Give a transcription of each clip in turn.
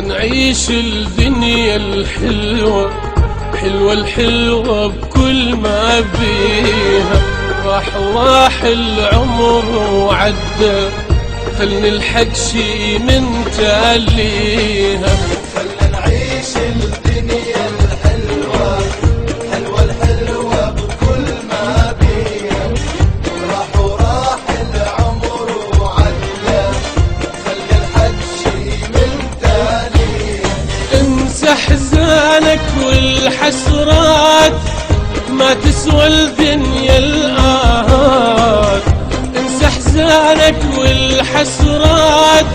نعيش الدنيا الحلوة، حلوة الحلوة بكل ما بيها. راح العمر وعدى، خلنا الحق شي من تاليها. خلنا نعيش الدنيا الحلوة، حلوة الحلوة بكل ما بيها. راح العمر وعدى، خلي الحق شي من تاليها. انسى حزانك والحسرات، ما تسوى الدنيا الآهات. انسى حزانك والحسرات،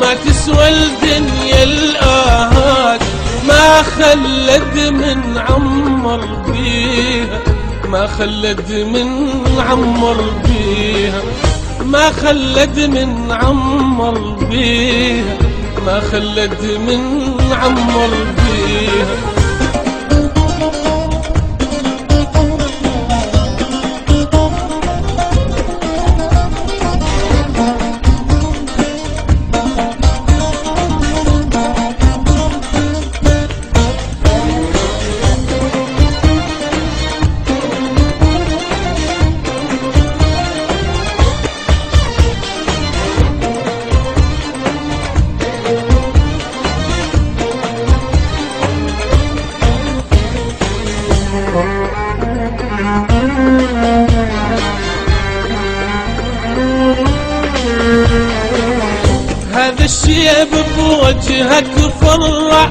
ما تسوى الدنيا الآهات. ما خلد من عمر بيها، ما خلد من عمر بيها، ما خلد من عمر بيها، ما خلد من عمر بيها. هذا الشيب بوجهك فرع،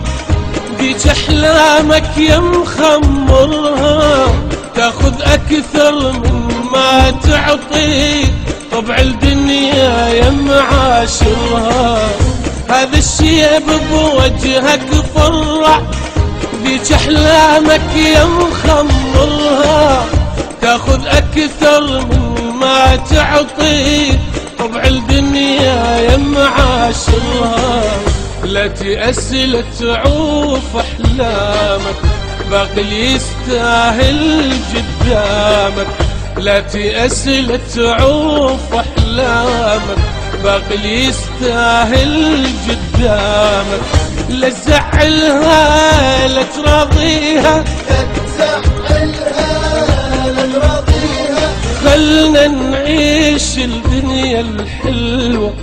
ديك احلامك يا مخمرها. تاخذ اكثر مما تعطي، طبع الدنيا يا معاشرها. هذا الشيب بوجهك فرع، ديك احلامك يا مخمرها. تاخذ اكثر مما تعطي، طبع الدنيا يا معاشرها. لا تيأس لا تعوف احلامك، باقي يستاهل قدامك. لا تيأس لا تعوف احلامك، باقي يستاهل قدامك. لا تزعلها لا تراضيها، خلنا نعيش الدنيا الحلوة،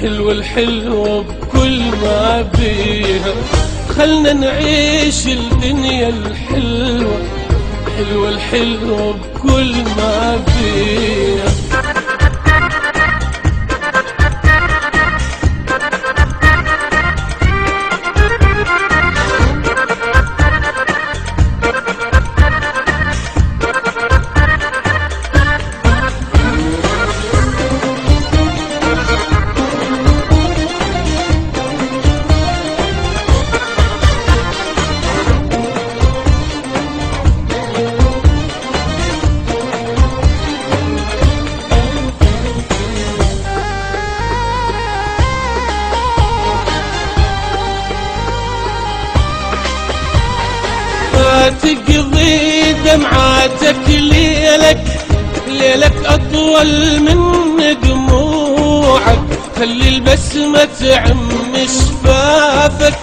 حلوة الحلوة بكل ما بيها. خلنا نعيش الدنيا الحلوة، حلوة الحلوة بكل ما بيها. تقضي دمعاتك ليلك، ليلك أطول من دموعك. خلي البسمة تعم شفافك،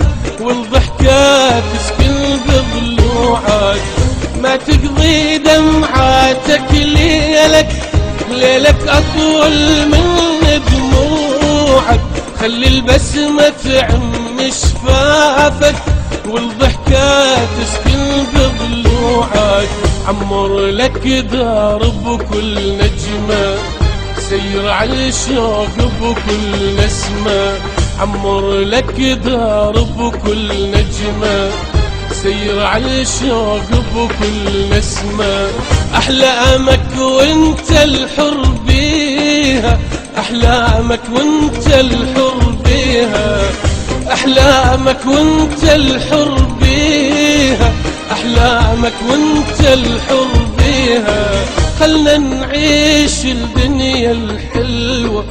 والضحكات تسكن بضلوعك. ما تقضي دمعاتك ليلك، ليلك أطول من دموعك. خلي البسمة تعم شفافك، والضحكات تسكن بضلوعك. عمر لك دار بكل نجمة، سير على الشوق بكل نسمة. عمر لك دار بكل نجمة، سير على الشوق بكل نسمة. أحلامك وانت الحر بيها، أحلامك وانت الحر بيها. أحلامك وانت الحر بيها، أحلامك وانت الحر بيها. خلنا نعيش الدنيا الحلوة،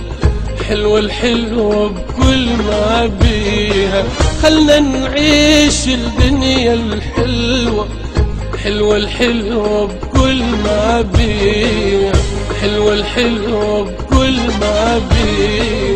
حلوة الحلوة بكل ما بيها. خلنا نعيش الدنيا الحلوة، حلوة الحلوة بكل ما بيها. حلوة الحلوة بكل ما بيها.